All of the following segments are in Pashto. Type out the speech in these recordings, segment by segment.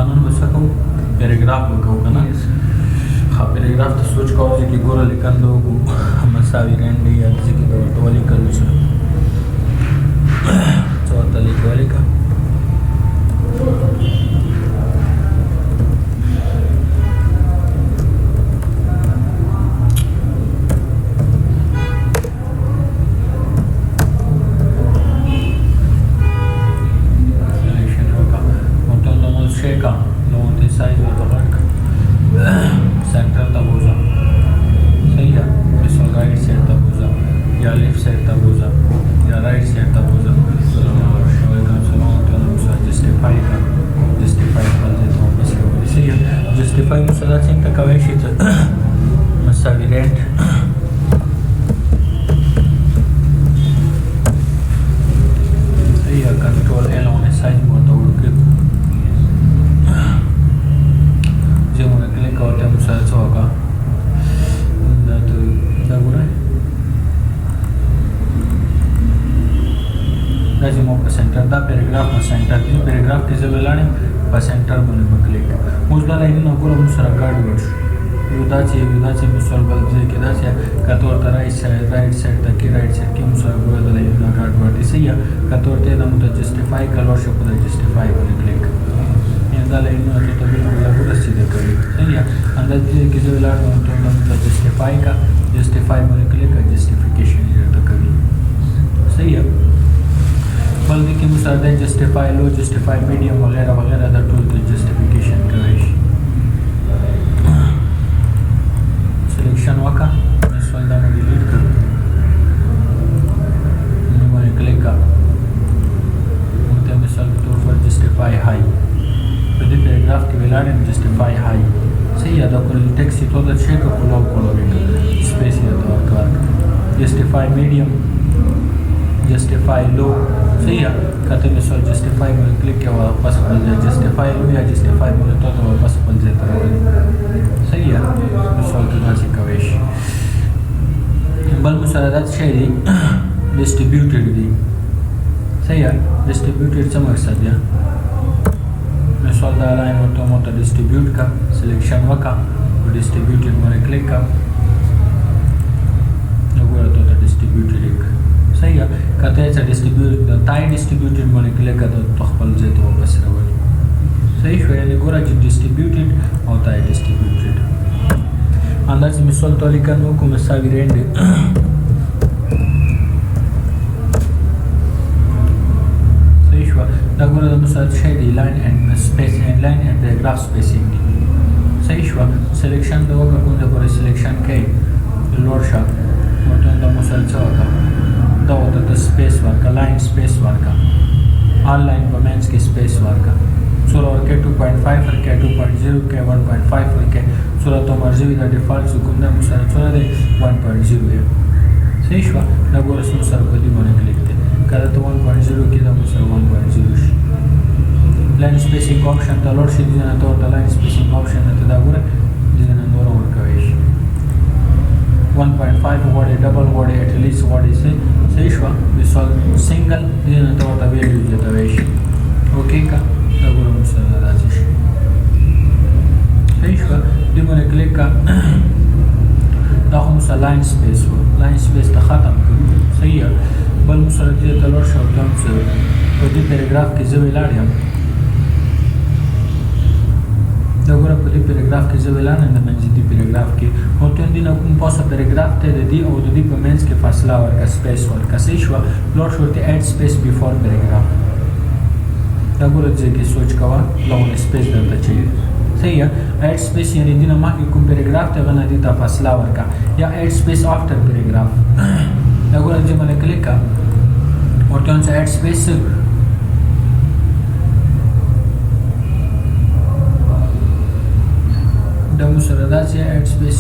قانون به څه کوو پیراګراف به کوو که نه ښه پیراګراف ته سوچ کوو چې کې ګوره لیکنده وکړو مساوي رنډې یا داسې کې به ورته ولیکلو څه ورته ولیکه justify مسله څنګه کوي شي ته مساوي رنټ یا کنټرول ال اون سایز ورته ورکړي زموږ کلیک او ته مسله څه وکړه دا ګورئ دا زموږ په سنټر دا پیراګراف په سنټر دی پیراګراف کې زه ولاړم په سنټر باندې وکلیک اوس دا لاینونه ګوره موږ سره ګډ وډ شو یو دا چې مثال بل ځای کې دا چې کته ورته رایټ سایډ ته کې رایټ سایډ کې موږ سره ګوره دا لاینونه ګډ وډ دي صحیح کته ورته دا موږ جسټیفای کلر شو په جسټیفای باندې کلیک یعنی دا لاینونه ته بالکل ګوره سیده کوي صحیح اندازې کې زه ولاړم ته موږ جسټیفای باندې کلیک جسټیفیکیشن یې ته کوي صحیح بل دې کې مثلا جسټیفای لو جسټیفای میډیم وغیرہ وغیرہ دا ټول د جسټیفیکیشن کوي شي سلیکشن وکړه مثال دا مو ډیلیټ کړو نو باندې کلیک کړه موږ مثال په تور پر جسټیفای هاي په دې پیراګراف کې ولاړم جسټیفای هاي صحیح دا کول ټیکسټ ته د چیک کولو سپیس یې دا کار جسټیفای میډیم justify low صحیح ہے کہتے ہیں مثال justify میں کلک کیا واپس پل جائے justify low یا justify میں تو واپس پل جائے صحیح ہے مثال تو ناسی کویش بل مساعدات شئی دی distributed دی صحیح ہے distributed سے مقصد ہے مثال دا لائن ہوتا ہوں تو distribute کا selection وکا distributed میں کلک کا نگوڑا تو distributed ایک صحیح ہے کہتے ہیں ڈسٹریبیوٹ تای ډیسټریبیوټډ باندې کلیک کړه ته خپل ځای ته واپس راوړي صحیح شو یعنی ګوره چې ډیسټریبیوټډ او تای ډیسټریبیوټډ انداز مثال ته لیکنو کوم مساوي رنډ صحیح شو دا ګوره د مثال شی دی لاین اینڈ سپیس اینڈ لاین اینڈ پیراګراف سپیسینګ صحیح شو سلیکشن دا وکړه کوم د پورې سلیکشن کې لوړ شو ورته د مثال څه وکړه دا ہوتا ہے سپیس ورکا لائن سپیس ورکا آن لائن بمینس کی سپیس ورکا سورا ورکے 2.5 ورکے 2.0 کے 1.5 ورکے سورا تو مرزوی دا ڈیفالٹ سکون دا مسار سورا دے 1.0 ہے صحیح شوا دا گو رسم سر بدی مونے کلک دے کہتا تو 1.0 کی دا مسار 1.0 شی لائن سپیسنگ آپشن تا لوڈ شی دیزانا تو ورطا لائن سپیسنگ آپشن دا گو رے دیزانا دورا ورکاویش 1.5 وارڈ ڈبل وارڈ ایٹ لیس وارڈ سے صحیح شو مثال سنگل دینا تو ورته ویډیو جوړه وشي اوکې کا دا ګورم سره راځي صحیح شو دې باندې کلیک کا دا هم سره لاین سپیس ته ختم کړو صحیح بل سره دې ته لور شو کوم څه په دې پیراګراف کې زه ویلاړم دا ګورم په دې پیراګراف کې زه ویلاړم د منځ دې پیراګراف کې او ته دې نو کوم پاسه پیراګراف ته د دې او د دې په منځ کې فاصله ورکړه سپیس ورکړه صحیح شو لوډ شو ته اډ سپیس بیفور پیراګراف دا ګورم چې کې سوچ کوا لون سپیس درته چي صحیح ہے اډ سپیس یعنی دې نه ما کې کوم پیراګراف ته غنا دې ته فاصله ورکړه یا اډ سپیس افټر پیراګراف دا ګورم چې باندې کلیک کا ورته اډ سپیس دا مسره دا چې اډ سپیس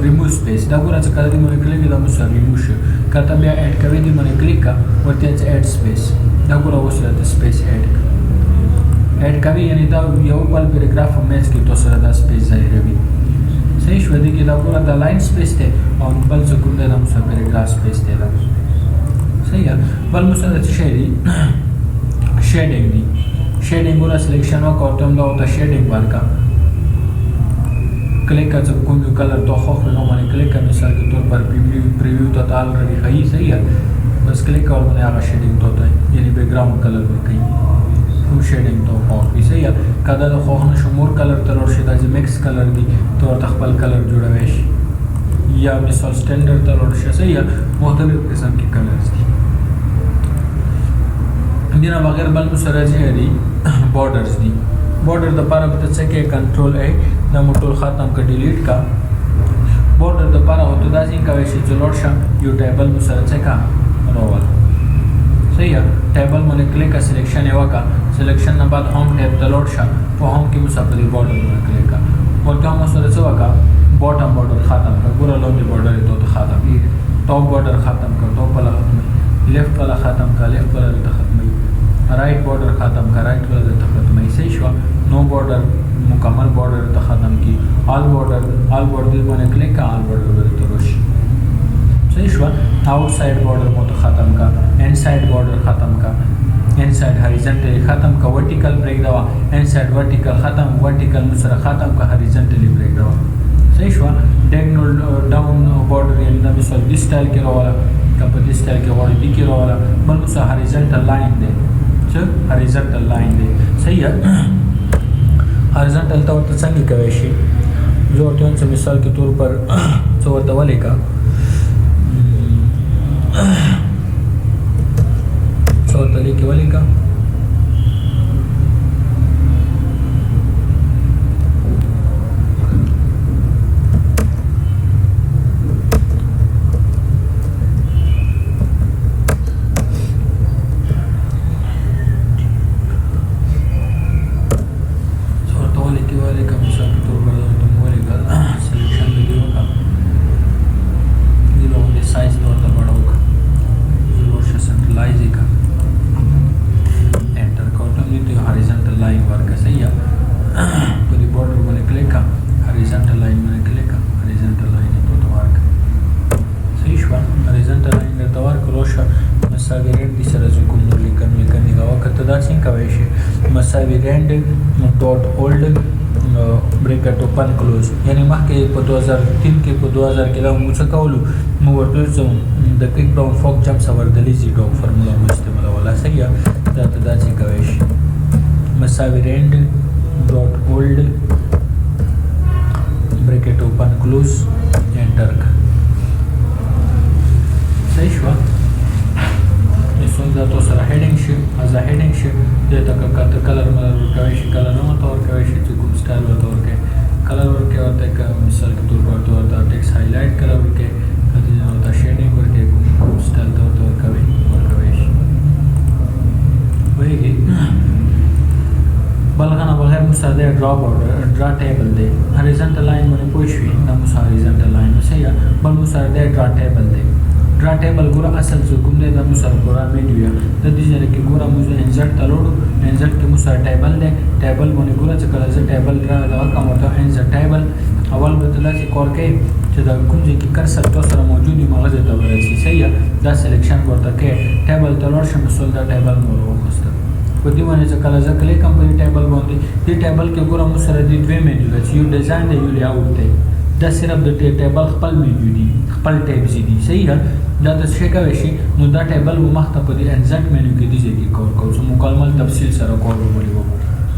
ریموو سپیس دا ګوره چې کله دې باندې کلیک دا مسره ریموو شو کته بیا اډ کوي دې باندې کلیک کا ورته چې اډ سپیس دا ګوره اوس د سپیس اډ کوي یعنی دا یو بل پیراګراف هم مېز کې تو سره دا سپیس ظاهروي صحیح شو دې کې دا ګوره دا لاین سپیس ته او بل څه کوم دا مسره پیراګراف سپیس ته دا صحیح بل مسره څه شي دی شیډینګ دی شیډینګ ګوره سلیکشن وکړه ورته هم دا ورته شیډینګ ورکړه کلیک کړه چې کوم یو کلر ته خوښ وي نو باندې کلیک کړه مثال کے طور پر پریویو ته آلریډي ښایي صحیح ہے بس کلیک کول باندې هغه شیډینګ ته وته یعنی بیک ګراوند کلر ورکوي کوم شیډینګ ته خوښ وي صحیح ہے کدا د خوښ نشو مور کلر ته لور شي دا چې مکس کلر دي ته ورته خپل کلر جوړوي شي یا مثال سټانډرډ ته لور شي صحیح ہے مختلف قسم کې کلرز دي دینه بغیر بل سره چې دي بارډرز دي بارډر د لپاره به څه کې کنټرول ای د موټول ختم ک ډیلیټ کا بارډر د لپاره هوته دا چې کوي چې لور شم یو ټیبل سره څه کا راول صحیح ہے ټیبل باندې کلیک سلیکشن یې وکړه سلیکشن نه بعد هوم ټیب ته لوډ شه په هوم کې مسافرې بارډر باندې کلیک کا ورته هم سره څه وکړه باټم بارډر ختم کړه ګوره لاندې بارډر ته ختم ټاپ بارډر ختم کړه ټاپ والا ختم لیفت والا ختم کړه لیفت والا ته ختم رائٹ بارڈر ختم کا رائٹ والا ته ختم ایسے شو نو بارڈر مکمل بارڈر ته ختم کی آل بارڈر باندې کلیک کا آل بارڈر باندې تروش صحیح شو آؤٹ سائڈ بارڈر مو ته ختم کا ان سائڈ بارڈر ختم کا ان سائڈ ہاریزنٹلی ختم کا ورټیکل بریک دوا ان سائڈ ورټیکل ختم ورټیکل سره ختم کا ہاریزنٹلی بریک دوا صحیح شو ډیګنل ډاون بارڈر یعنی د مثال دی سټایل کې راواله کپ دی سټایل کې وړي دی کې راواله بل نو هاریزنٹل لاین دی horizontal line دی صحیح ہے horizontal ته ورته څنګه کوي شي زه ورته وایم مثال کے طور پر څه ورته ولیکه څه ورته ولیکه bracket open close یعنی مخکې په 2003 کې په 2000 کې دا موږ څه کولو مو ورته د کلیک براون فوک جمپ سوردلیزي ډوګ فرمولا مو استعمالوله صحیح دا ته دا چې کوي شي مساوي رند ډاټ هولډ bracket open close انټر صحیح شو نو دا تاسو سره هډینګ شي از هډینګ شي د تک کلر ملر کوي شي کلر نو تور کوي شي چې کوم سټایل وته ورکه کلر ورکه ورته مثال کے طور پر ورته ټیکس هایلایټ کلر ورکه کله نو دا شیډینګ ورکه کوم سټایل ته ورکوي شي وایي بلغه بغیر مساعده ډرا ټیبل دی هاریزنټل لاین باندې پوه شئ دا هاریزنټل لاین صحیح بل مساعده ډرا ټیبل دی ډرا ټیبل ګوره اصل څه کوم دی دا مساعده ګوره میډیا د دې ځای کې ګوره موږ انسرټ تلوړو انسرټ کې مساعده ټیبل دی ټیبل باندې ګوره چې کله زه ټیبل ډرا دا کوم ته انسرټ ټیبل اول به تل چې کور کوي چې دا کوم ځای کې کرسر تاسو سره موجود دی مغزه ته ورسي صحیح دا سلیکشن ورته کې ټیبل تلوړ شم مسول دا ټیبل مو وروسته په دې باندې چې کله ځکه کلیک کوم په ټیبل باندې دې ټیبل کې ګورم سره دې دوه مینیو دي یو ډیزاین دی یو لیاوټ دی دا صرف د ټیبل خپل مینیو دي خپل ټیبز دي صحیح دا د څه کوي شي نو دا ټیبل و مخته په دې انزرټ مینیو کې دي چې کور کوم مکمل تفصیل سره کور وبلی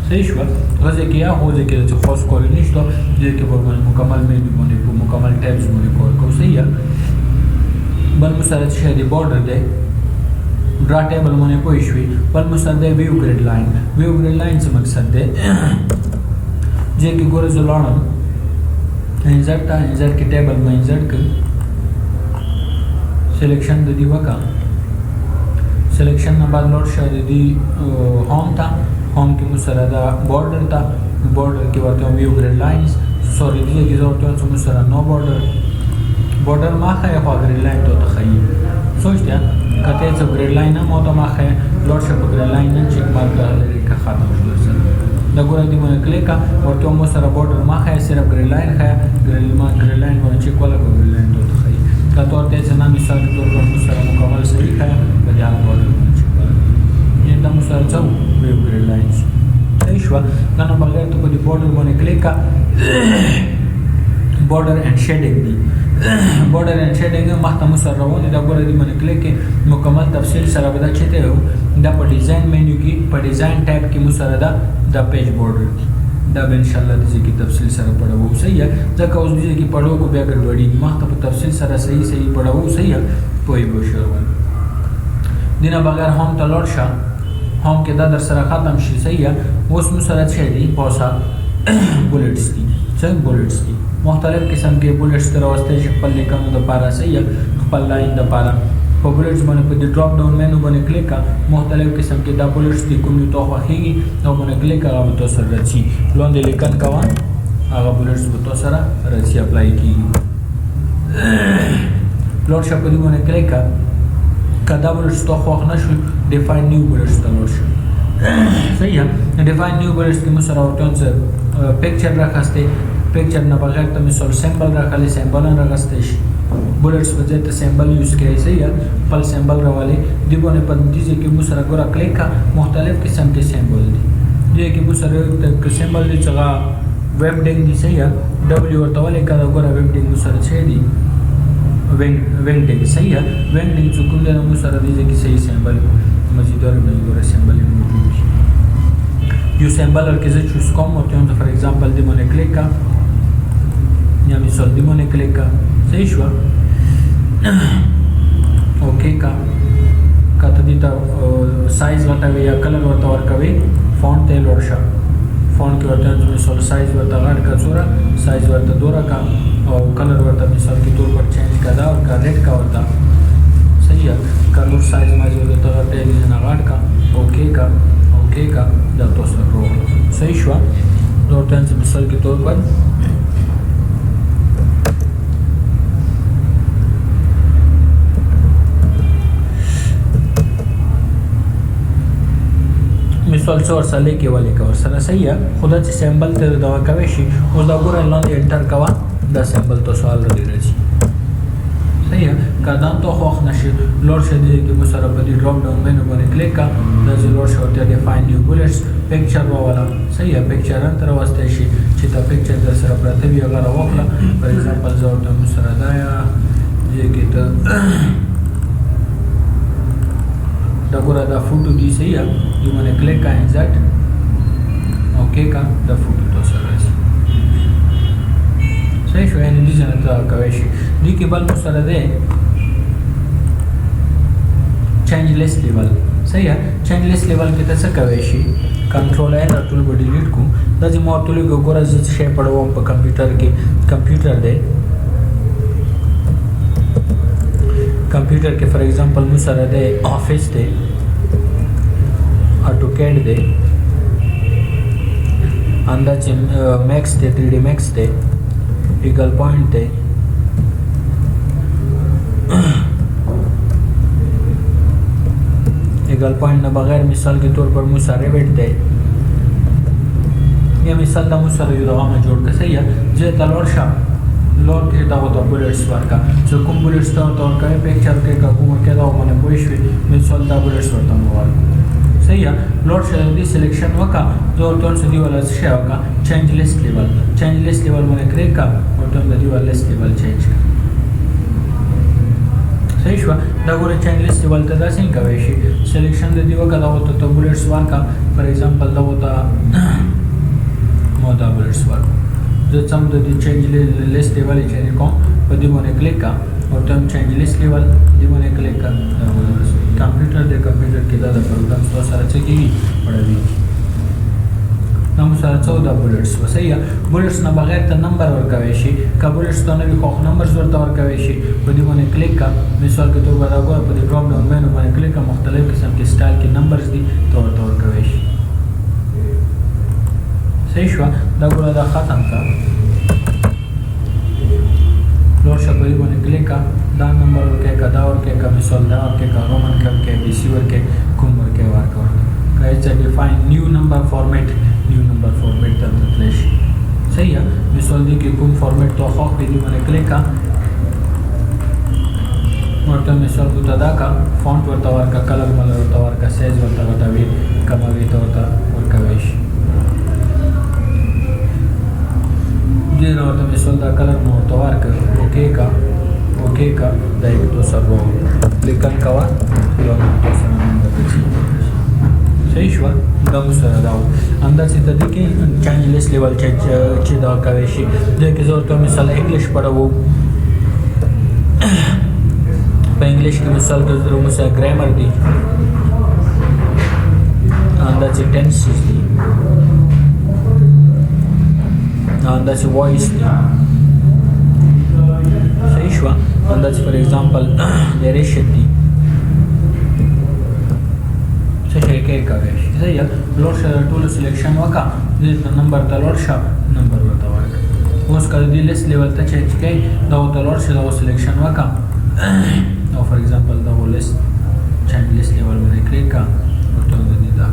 صحیح شو غوږی کې یا هوځي کې چې خاص کولی نشته دې کې په مکمل مینیو باندې په مکمل ټیبز باندې کور کوم صحیح بل مثال څه دی بارډر دی draw table में कोई इशू पर मुसद view grid line से मकसद है जे की गोरे जुलाणम इंसर्ट की टेबल में इंसर्ट कर सिलेक्शन दे दी वका सिलेक्शन ना बाद लोड शायद दी होम था होम की मुसरदा बॉर्डर था बॉर्डर की बात व्यू ग्रिड लाइंस सॉरी दी की जरूरत है मुसरदा नो बॉर्डर माखा या ग्रिड लाइन तो तखयी सोच दिया कते څه ګریډ لاین هم او ته ماخه لوډ شپ ګریډ لاین نه چیک مارک لري که ختم شو سره دا ګورې دی مونږ کلیک ورته مو سره بورډر ماخه صرف ګریډ لاین خه ګریډ لاین ورته چیک ولا ګریډ لاین ته خي کته ورته چې نه مثال تور ورته سره مکمل صحیح خه بیا بورډر چیک ولا دا مو سره څو ګریډ لاین شو دا نه بغیر ته په دې بورډر باندې کلیک کا بورډر اینڈ شیډینګ دی بورډر اینڈ شیډینګ مخته مو سره روان دي دا ګوره دې باندې کلیک کې مکمل تفصیل سره به دا چته یو دا په ډیزاین مینیو کې په ډیزاین ټیب کې مو سره دا پیج بورډر دی دا به ان شاء الله د ځکه تفصیل سره پڑھاو صحیح ہے ځکه اوس دې کې پڑھو کو بیا ګډوډي مخته په تفصیل سره صحیح پڑھاو صحیح ہے پوي بو شروع دینه بغیر هم تلور شه هم کې دا در سره ختم شي صحیح ہے اوس مو سره چي دي پوسا بولټس دي څنګه بولټس دي مختلف قسم کې بولټس تر واسطه چې خپل لیکانو د پاره صحیح ہے خپل لاین د پاره په بولټس باندې په ډراپ ډاون مینو باندې کلیک کا مختلف قسم کې دا بولټس دي کوم یو توخه هيږي نو باندې کلیک هغه به تاسو راځي لاندې لیکن کوا هغه بولټس به تاسو سره راځي اپلای کیږي لور شپ دی باندې کلیک کا کدا بولټس توخه نشو ډیفاین نیو بولټس تلور شي صحیح ہے ډیفاین نیو بولټس کې مسره اورټون څه پکچر راخسته پکچر نه بغیر ته مثال سیمبل راخلي سیمبل نه راغسته شي بولټس په ځای ته سیمبل یوز کوي صحیح ہے خپل سیمبل راولي دی باندې په دې کې مو سره ګوره کلیک کا مختلف قسم کې سیمبل دي دې کې مو سره د سیمبل دي چې ویب ډینګ دي صحیح ہے ډبلیو ورته ولې کړه ګوره ویب ډینګ مو سره څه دي وینګ ډینګ صحیح ہے وینګ ډینګ چې کوم دی مو سره دې کې صحیح سیمبل مزیدار مې ګوره سیمبل موجود دي یو سیمبل کې زه چوز کوم او ته فار ایگزامپل دی باندې کلیک کا یا مثال دی باندې کلیک کا صحیح شو اوکے کا کته دي ته سایز ورته یا کلر ورته ورکوي فونټ ته لورشه فونټ کې ورته مثال سایز ورته غټ کا څوره سایز ورته دورا کا او کلر ورته مثال کې تور پر چینج کا دا او کا ریډ کا ورته صحیح ہے کلر سایز ماجو ورته غټ دی نه غټ کا اوکے کا دا تاسو ورو صحیح شو ورته مثال کې تور پر مثال څور سره کې ولې کا سره صحیح ہے خدا چې سیمبل ته دا کوي شي اوس دا ګور لاندې انټر کوا دا سیمبل تو سوال لري راځي صحیح ہے کدان تو خو نشي لور شه دي کې مو سره په دې ډراپ ډاون مینو باندې کلیک کا دا لور شه ته ډیفاین نیو بولټس پکچر والا صحیح ہے پکچر تر واسطه شي چې دا پکچر در سره پراته وي هغه راوخله فار ایگزامپل زه ورته مو سره دا یا دې کې ته دا ګوره دا فوټو دی صحیح ہے یو باندې کلیک کا انزرټ اوکے کا دا فوټو تو سره راځي صحیح شو یعنی دې څنګه تا کوي شي دې کې بل مو سره ده چینج لیست لیول صحیح ہے چینج لیست لیول کې څه کوي شي کنټرول ا ټول به ډیلیټ کو دا چې مو ټول ګوره څه شی پړوم په کمپیوټر کې کمپیوټر ده कंप्यूटर के फॉर एग्जांपल मु सर दे ऑफिस दे ऑटोकैड दे अंदाज मैक्स दे 3D मैक्स दे ईगल पॉइंट दे ईगल पॉइंट न बगैर मिसाल के तौर पर मु सर रेविट दे या मिसाल दा मु सर यो में जोड़ के सही है जे तलवार शा लॉक के दा होता बुलेट्स वर्का जो कोम बुलेट्स दा होता और काय पिक्चर के का कोम के दा माने पोइशवी मिसाल दा बुलेट्स होता मोबाइल सही है लॉट से दी सिलेक्शन वका जो टोन से दी वाला से वका चेंज लिस्ट लेवल माने क्लिक का और टोन दी वाला लिस्ट लेवल चेंज सही शो दा गोरे चेंज लिस्ट लेवल ता दा सिंग का वेशी सिलेक्शन दी वका दा होता तो बुलेट्स वर्का फॉर एग्जांपल दा होता मोदा बुलेट्स वर्का जो सम द चेंज लिस्ट लेवल चेंज को पदी मोने क्लिक का और टर्म चेंज लिस्ट लेवल दी मोने क्लिक का कंप्यूटर के दादा प्रोग्राम तो सारा चेकी पड़ेगी नम सारा 14 बुलेट्स सही है बुलेट्स ना बगैर त नंबर और कवेशी का बुलेट्स तो ने भी को नंबर्स वर और कवेशी पदी मोने क्लिक का मिसाल के तौर पर अगर पदी ड्रॉप डाउन मेनू मोने क्लिक का मुख्तलिफ किस्म के स्टाइल के नंबर्स दी तौर कवेशी सही शो दा गोला दा खत्म का लोड शपली बने क्लिक का दा नंबर और के का दा और के का मिसाल दा और के का रोमन क्लब के बीसी वर के कुमर के वार का कैसे डिफाइन न्यू नंबर फॉर्मेट दा मतलब सही है मिसाल दी के कुम फॉर्मेट तो खो पे दी बने क्लिक का और तो मिसाल को दा का फॉन्ट वर का कलर मलर वर का साइज वर वी कमावी तो और का वेश دا کلر مو ورته ورکړ اوکې کا دا یې تو سره لیکن کوا یو تو سره نمبر دی صحیح شو دا مو سره دا اندازې ته دي کې چینجلیس لیول چې دا کوي شي د کې زور ته مثال انګلیش پڑھو په انګلیش کې مثال د زرو مثال ګرامر دی اندازې ټنسز دی اندازې وایس دی صحیح شو اندازې فار ایگزامپل نریشن دی کې کوي صحیح لوړ شه ټول سلیکشن وکا د نمبر ته لوړ شه نمبر ورته ورک اوس کله دی لیست لیول ته چینج کړي دا ته لوړ شه دا سلیکشن وکا نو فار ایگزامپل دا لیست چینج لیست لیول باندې کلیک کا ورته دی دا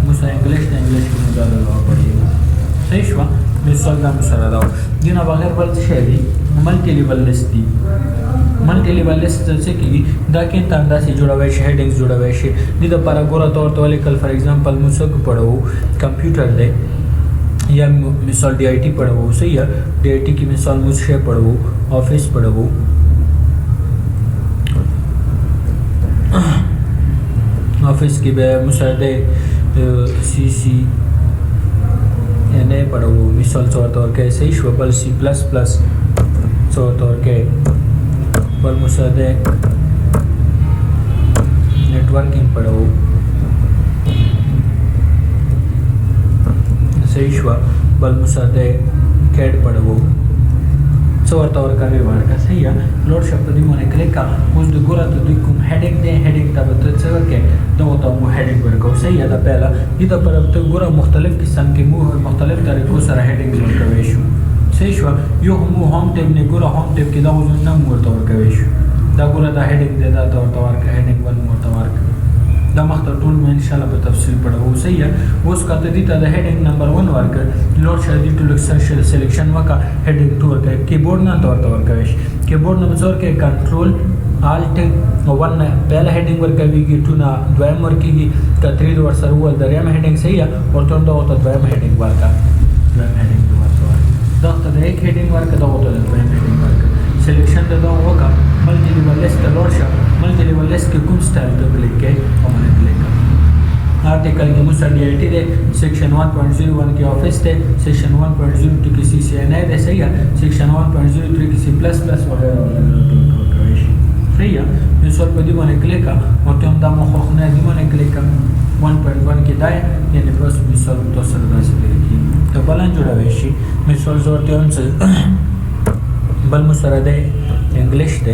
موږ انګلیش ته انګلیش کې دا راوړی صحیح شو مثال دا سره دا دینه بغیر بل څه دی ملټي لیول لیست دی ملټي لیول لیست څه کیږي دا کې اندازې جوړوي شي هډینګز جوړوي شي د لپاره ګوره تور ته لیکل فار ایگزامپل موږ پڑھو کمپیوټر دی یا مثال डी आई टी पढ़ो सही है डी आई टी की मिसाल मुझसे पढ़ो ऑफिस पढ़ो ऑफिस की मुसादे सी सी एन ए पढ़ो मिसाल तौर के सही शोबल सी प्लस प्लस तौर के बल मुसादे नेटवर्किंग पढ़ो सही हुआ बल मुसादे कैड पढ़ो څور تور کوي ورکه صحیح لوړ شپ دی مونږ کلیک کا اوس د ګوره ته د کوم هډینګ دی هډینګ ته به څه ورکه دا ته مو هډینګ ورکو صحیح دا پهلا دې ته پر ته ګوره مختلف قسم کې مو مختلف طریقو سره هډینګ ورکوي شو صحیح شو یو مو هم ټیب نه ګوره هم ټیب کې دا وزن نه ورته ورکوي شو دا ګوره دا هډینګ دی دا ته ورکه هډینګ ول ورته ورکه دا مخته ټول مې ان شاء الله په تفصیل پڑھو صحیح اوس کته دي ته د هډینګ نمبر 1 ورکړ لوډ شادي ټول سلیکشن وکا هډینګ 2 ورکړ کیبورډ نه تور ورکوي کیبورډ نه مزور کې کنټرول الټ 1 پہلا هډینګ ورکوي 2 نه دویم ورکیږي ک 3 ور سره ول دریم هډینګ صحیح ورته دا او دویم هډینګ ورکا دویم هډینګ ورکا دا ته د یک هډینګ ورکا دا او دویم هډینګ ورکا سلیکشن دا وکا ملټي لیول لیست لوډ شه ملټي لیول لیست کې کوم سټایل ته کلیک کړئ او باندې کلیک کړئ आर्टिकल के मुझसे डी आई टी दे सेक्शन 1.01 के ऑफिस थे सेक्शन 1.02 की सी सी एन आई दे सही है सेक्शन 1.03 की सी प्लस प्लस वगैरह सही है मिसाल पर दी मैंने क्लिक का और तुम दाम खोखने दी मैंने क्लिक का 1.1 की दाए यानी बस मिसाल तो सरदा से देखी तो बलन जुड़ा वैशी मिसाल जोर तुम से बल मुसरदे इंग्लिश दे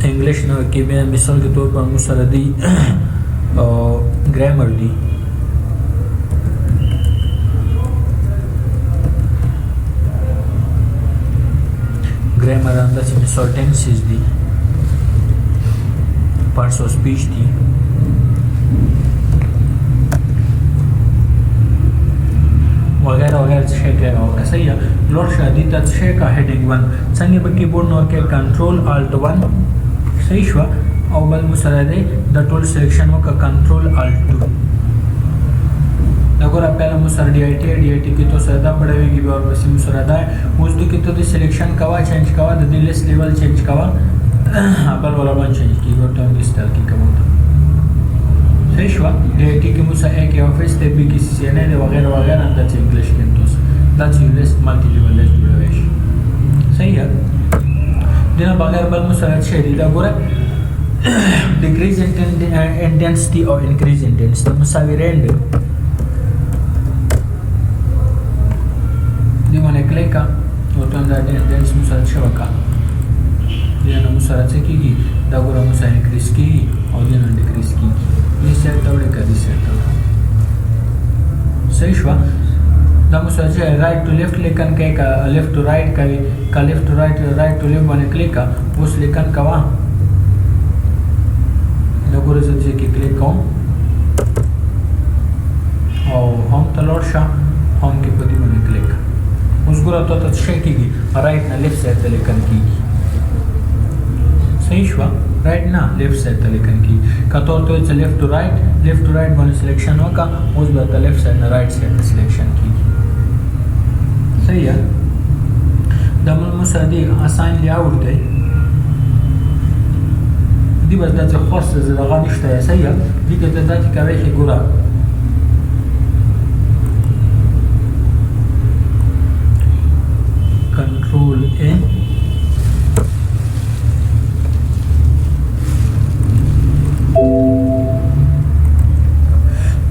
इंग्लिश न कि मैं मिसाल के तौर पर मुसरदी ग्रामर दी ग्रामर अंदर से मिसाल टेंसेस दी पार्ट्स ऑफ स्पीच दी वगैरह वगैरह छे के होगा सही है लॉर्ड शादी तक छे का हेडिंग 1 संगे पर कीबोर्ड नोर के कंट्रोल अल्ट 1 सही हुआ और बल मुसरदे द टोल सिलेक्शन का कंट्रोल अल्ट 2 अगर आप पहला मुसर डी आई टी की तो सरदा पड़ेगी और बस मुसरदा है उस दो की तो सिलेक्शन कवा चेंज कवा द लिस्ट लेवल चेंज कवा बल वाला वन चेंज की और टर्न की स्टाइल की कवा सही हुआ डी आई टी की मुसा ए के ऑफिस ते बी की सी एन ए वगैरह वगैरह अंदर से इंग्लिश के तो that's you list multi level list जुड़वेश सही है देना बगैर बल मुसरद शेरी दा गोरा डिक्रीज इंटेंसिटी और इंक्रीज इंटेंसिटी मुसावी रेंड दी मैंने क्लिक का और तो अंदर इंटेंस मुसरद शवका देना मुसरद से की दा गोरा मुसा इंक्रीज की और देना डिक्रीज की ये सेट तोड़े कर दी सेट सही हुआ दा मुसरद है राइट टू लेफ्ट लेकिन के का लेफ्ट टू राइट का left to right right to left मैंने क्लिक का उस लेकिन का वहाँ नगोरे से की क्लिक करूँ और हम तलौट शाह हम के पति मैंने क्लिक उस गुरा तो शेक की राइट ना लेफ्ट साइड लेकिन की सही हुआ राइट ना लेफ्ट साइड ته لیکن کی کته ته چې لیفت ټو رائټ باندې سلیکشن وکا اوس به ته لیفت ساید نه رائټ ساید ته سلیکشن کیږي صحیح ہے د مسادی اساین لیاوټ دی دی بس دا چې خاص زړه نشته صحیح ہے دې ته دا چې کوي چې ګورا کنټرول ا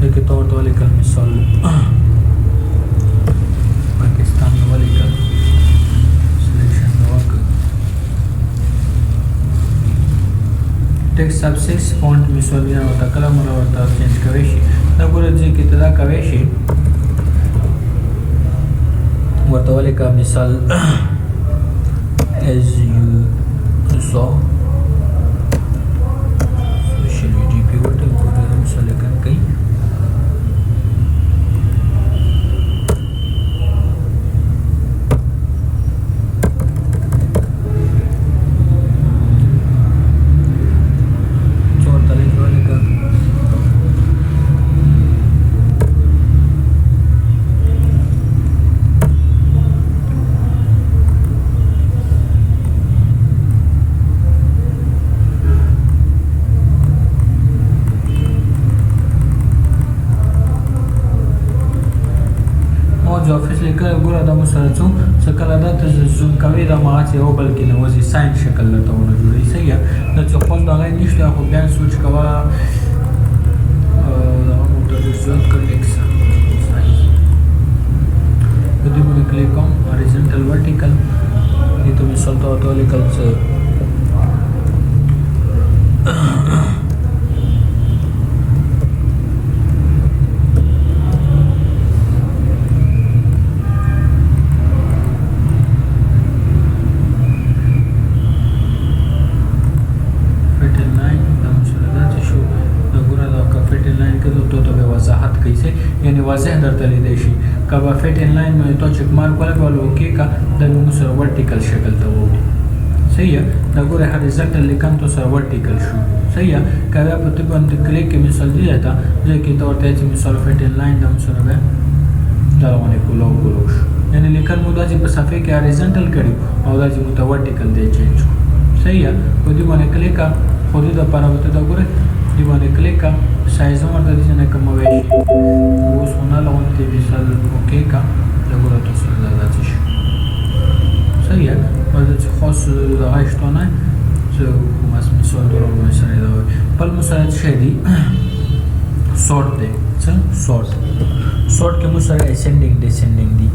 देखिए तो वाले मिसाल पाकिस्तान वाले का सिलेक्शन टेक्स्ट सब 6 फॉन्ट मिसाल या होता कलम होता चेंज कवे शي دا ګوره چې کتدا کوي شي ورته واले का मिसाल as you saw social media पे ورته ګوره मिसाल کوي ऑफिस लेकर ګوره دا مسره څو شکل ادا ته زوم کوي دا ما چې او بلکې نو وزي ساين شکل لته ونه جوړي صحیح دا چې خو دا غي نشته خو بیا سوچ کوا دا مو د ريزلټ کلیکس صحیح دې باندې کلیک کوم هوريزونټل ورټیکل دې ته مثال ته لیکل څه یعنی واضح درته لیدای شي کبا فټ ان لاین مې تو چک مارک ولګول اوکې کا د موږ سره ورټیکل شکل ته وو صحیح ہے دا ګوره هوريزونټل لیکن تو سره ورټیکل شو صحیح ہے کله په ته باندې کلیک کې مثال دی تا ځکه ته ورته چې مثال فټ ان لاین د موږ سره به دا ونه کولو شو یعنی لیکن موږ د په صفحه کې هوريزونټل کړو او دا چې موږ ورټیکل دی چینج صحیح ہے په دې باندې کلیک خو دې د پرابطه دا ګوره دی باندې کلیک سایز ورته دي نه کوموي شي اوس ونه لغونته مثال اوکې کا لګورا تاسو دا راځي صحیح ہے ولې چې خاص د غاښتونه چې ماس مثال درو سره دا بل مثال شي دي سورت دی څه سورت کې مو سره اسندینګ ډیسندینګ دي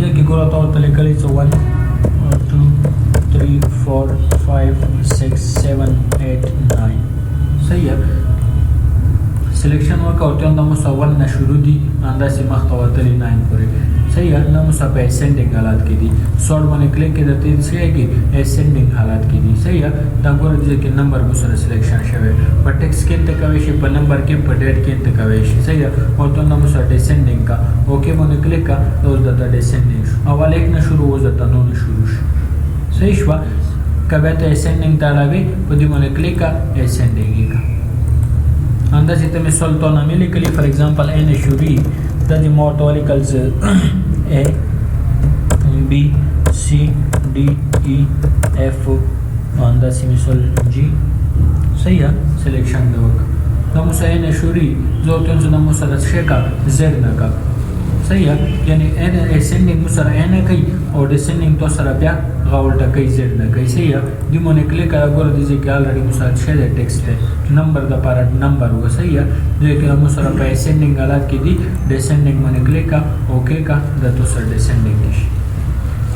یا کې ګورا تاسو ته لیکلي څه 1 2 3 4 5 6 7 8 9 صحیح ہے سلیکشن ورک او ته د مساوال نه شروع دي انداسې مخته وتلی 9 پورې صحیح ہے نو مسا په اسندینګ حالات کې دي سورت باندې کلیک کې د تین څه کې اسندینګ حالات کې دي صحیح ہے دا ګور دي چې نمبر مو سره سلیکشن شوی په ټیکس کې ته کوي شي په نمبر کې په ډیټ کې ته کوي شي صحیح ہے او ته نو مسا ډیسندینګ کا اوکې باندې کلیک کا اوس د ډیسندینګ اول یک نه شروع وځه ته نو شروع شي صحیح شو کبه ته اسندینګ تاړوي په دې باندې کلیک کا اسندینګ کا اندازې ته مثال تو نه ملي کلی فار ایگزامپل ان شوري د دې مورټولي کلز A B C D E F اندازې مثال G صحیح ہے سلیکشن د وک د مساین شوري زو ته د مسله شکا زر نه کا صحیح ہے یعنی ان اسندینګ مسره نه کوي او ډیسندینګ تو سره بیا غاولټه کوي زر نه کوي صحیح ہے د مونږ کلیک کړه د دې کې الریډي مثال شه د ټیکسټ نمبر د پاره نمبر و صحیح ہے د کې موږ سره په اسندینګ حالت کې دي ډیسندینګ باندې کلیک اوکې کا د تو سره ډیسندینګ شي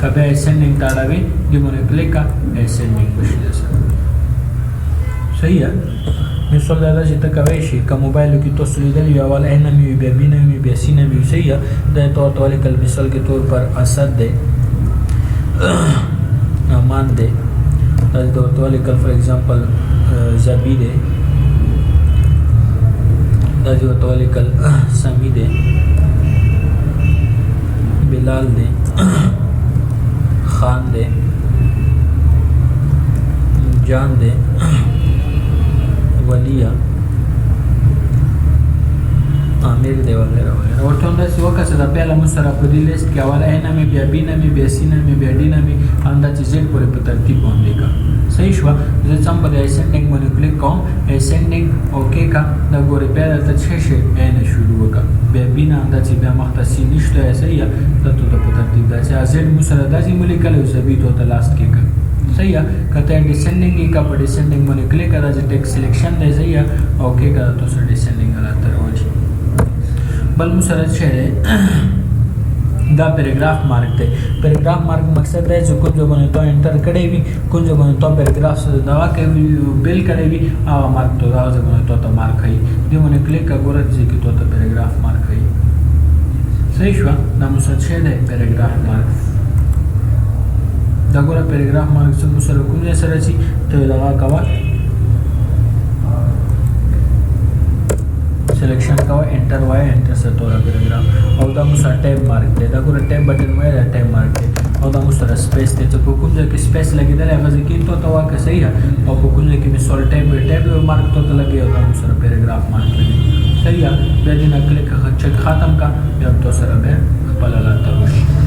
کبه اسندینګ تاړوي د مونږ کلیک اسندینګ شي صحیح ہے مثال دا چې ته کوي شي کوم موبایل کې تاسو لیدل یو اول ان مې بیا بینه مې بیا سینه مې صحیح ہے د تو لیکل مثال کے طور پر اسد ده امان ده د تو لیکل فار ایگزامپل زبی ده د تو لیکل سمی ده بلال ده خان دی جان دی ولیه عامر دی وغیره وغیره ورته همداسې وکړه دا پیاله موږ سره په دې لیست کې اول ا نامې بیا بي نامې بیا سي نامې بیا ډي نامې همداسې زیډ پورې په ترتیب باندې کا صحیح شوه زه څم په د اسینډنګ باندې کلیک کوم اسینډنګ اوکې کا دا ګورې بیا درته څه شي ا نه شروع وکړه بیا بي نه همداسې بیا مخته سي نشته صحیح ده دلته ته په ترتیب داسې زیډ موږ سره داسې مو لیکلی او زه بي ته ورته لاست کې کړه صحیح ہے کته ډیسندینګ کا په ډیسندینګ باندې کلیک کړه چې ټیک سلیکشن دی صحیح ہے اوکې کړه تاسو ډیسندینګ راته راوځي بل مسره څه دی دا پیراګراف مارک دی پیراګراف مارک مقصد دی چې کوم ځای باندې تو انټر کړی وي کوم ځای باندې تو پیراګراف سره دا کوي بیل کړی وي هغه مارک ته دا ځای باندې تو مارک هي دی باندې کلیک وګوره چې کی تو پیراګراف مارک هي صحیح شو دا مسره څه دی پیراګراف مارک دا ګوره پیراګراف مارک څنګه سره کوم ځای سره چې ته لغا کوا سلیکشن کوا انټر وای انټر سره تور پیراګراف او دا مو سره ټیب مارک دی دا ګوره ټیب بٹن وای دا ټیب مارک دی او دا مو سره سپیس دی چې په کوم ځای کې سپیس لګیدل هغه ځکه ته تو واکه صحیح ہے او په کوم ځای کې مثال ټیب مارک ته لګي او دا مو سره پیراګراف مارک لګي صحیح ہے بیا دې نه کلیک ختم کا بیا تو سره به خپل لاته وشي